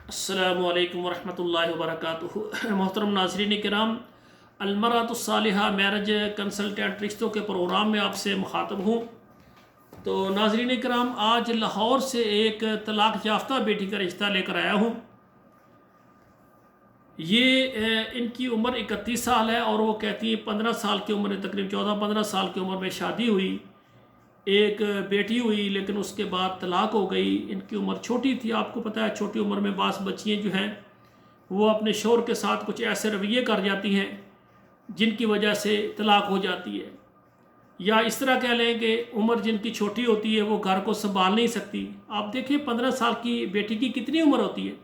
अस्सलामु अलैकुम वरहमतुल्लाहि वबरकातुहू। मोहतरम नाज़रीन किराम, अलमरातुस्सालिहा मैरिज कंसल्टेंट रिश्तों के प्रोग्राम में आपसे मुखातब हूँ। तो नाज़रीन किराम, आज लाहौर से एक तलाक़ याफ्ता बेटी का रिश्ता लेकर आया हूँ। ये इनकी उम्र 31 साल है और वो कहती हैं 15 साल की उम्र में, तकरीबन 14-15 साल की उम्र में शादी हुई, एक बेटी हुई, लेकिन उसके बाद तलाक़ हो गई। इनकी उम्र छोटी थी, आपको पता है छोटी उम्र में बास बच्चियाँ जो हैं वो अपने शौहर के साथ कुछ ऐसे रवैये कर जाती हैं जिनकी वजह से तलाक़ हो जाती है। या इस तरह कह लें कि उम्र जिनकी छोटी होती है वो घर को संभाल नहीं सकती। आप देखिए 15 साल की बेटी की कितनी उम्र होती है,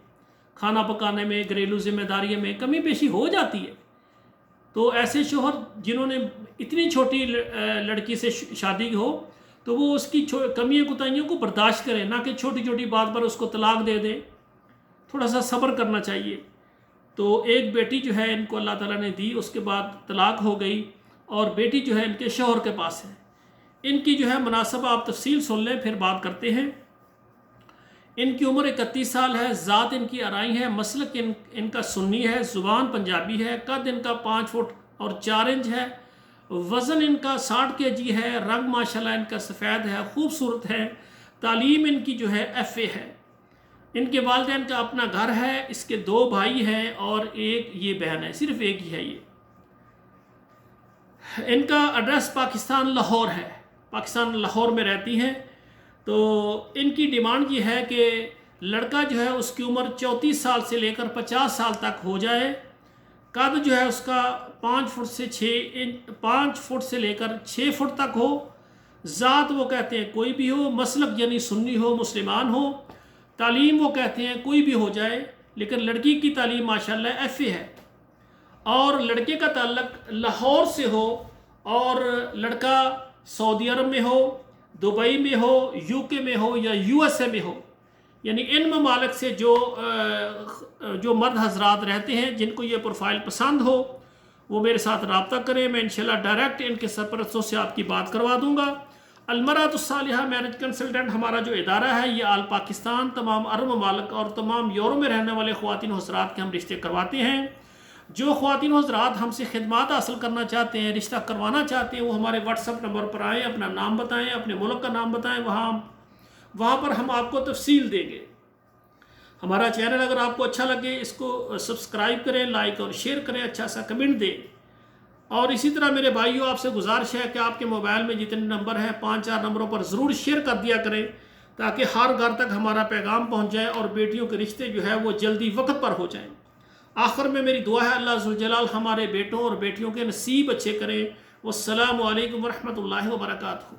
खाना पकाने में, घरेलू जिम्मेदारियों में कमी पेशी हो जाती है। तो ऐसे शौहर जिन्होंने इतनी छोटी लड़की से शादी हो तो वो उसकी कमियों कुताहियों को बर्दाश्त करें, ना कि छोटी छोटी बात पर उसको तलाक दे दें। थोड़ा सा सब्र करना चाहिए। तो एक बेटी जो है इनको अल्लाह ताला ने दी, उसके बाद तलाक हो गई और बेटी जो है इनके शौहर के पास है। इनकी जो है मुनासब आप तफसील सुन लें, फिर बात करते हैं। इनकी उम्र 31 साल है, ज़ात इनकी आराई है, मसलक इनका सुन्नी है, ज़ुबान पंजाबी है, कद इनका 5 फुट और 4 इंच है, वज़न इनका 60 kg है, रंग माशाल्लाह इनका सफ़ेद है, खूबसूरत है, तालीम इनकी जो है FA है। इनके वालिदैन का अपना घर है, इसके 2 भाई हैं और एक ये बहन है, सिर्फ एक ही है ये। इनका एड्रेस पाकिस्तान लाहौर है, पाकिस्तान लाहौर में रहती हैं। तो इनकी डिमांड ये है कि लड़का जो है उसकी उम्र 34 साल से लेकर 50 साल तक हो जाए, कद जो है उसका 5 फुट से 5 फुट से लेकर 6 फुट तक हो, ज़ात वो कहते हैं कोई भी हो, मसलक यानी सुन्नी हो, मुसलमान हो, तालीम वो कहते हैं कोई भी हो जाए, लेकिन लड़की की तालीम माशाल्लाह FA है और लड़के का ताल्लुक लाहौर से हो और लड़का सऊदी अरब में हो, दुबई में हो, UK में हो या USA में हो, यानी इन ममालिक से जो मर्द हजरात रहते हैं जिनको ये प्रोफाइल पसंद हो वो मेरे साथ रब्ता करें। मैं इंशाल्लाह डायरेक्ट इनके सरपरस्तों से आपकी बात करवा दूंगा। अलमरातुस्सालिहा मैरिज कंसल्टेंट हमारा जो इदारा है ये आल पाकिस्तान, तमाम अरब ममालिक और तमाम यूरोप में रहने वाले ख़वातीन हज़रात के हम रिश्ते करवाते हैं। जो ख़वातीन हज़रात हमसे खिदमात हासिल करना चाहते हैं, रिश्ता करवाना चाहते हैं, वो हमारे व्हाट्सअप नंबर पर आएँ, अपना नाम बताएँ, अपने मुल्क का नाम बताएँ, वहाँ पर हम आपको तफसील देंगे। हमारा चैनल अगर आपको अच्छा लगे इसको सब्सक्राइब करें, लाइक और शेयर करें, अच्छा सा कमेंट दें। और इसी तरह मेरे भाइयों आपसे गुजारिश है कि आपके मोबाइल में जितने नंबर हैं 5-4 नंबरों पर ज़रूर शेयर कर दिया करें ताकि हर घर तक हमारा पैगाम पहुँच जाए और बेटियों के रिश्ते जो है वो जल्दी वक्त पर हो जाएँ। आखिर में मेरी दुआ है अल्लाह ज़ुल जलाल हमारे बेटों और बेटियों के नसीब अच्छे करें। वस्सलामु अलैकुम वरहमतुल्लाहि वबरकातुहू।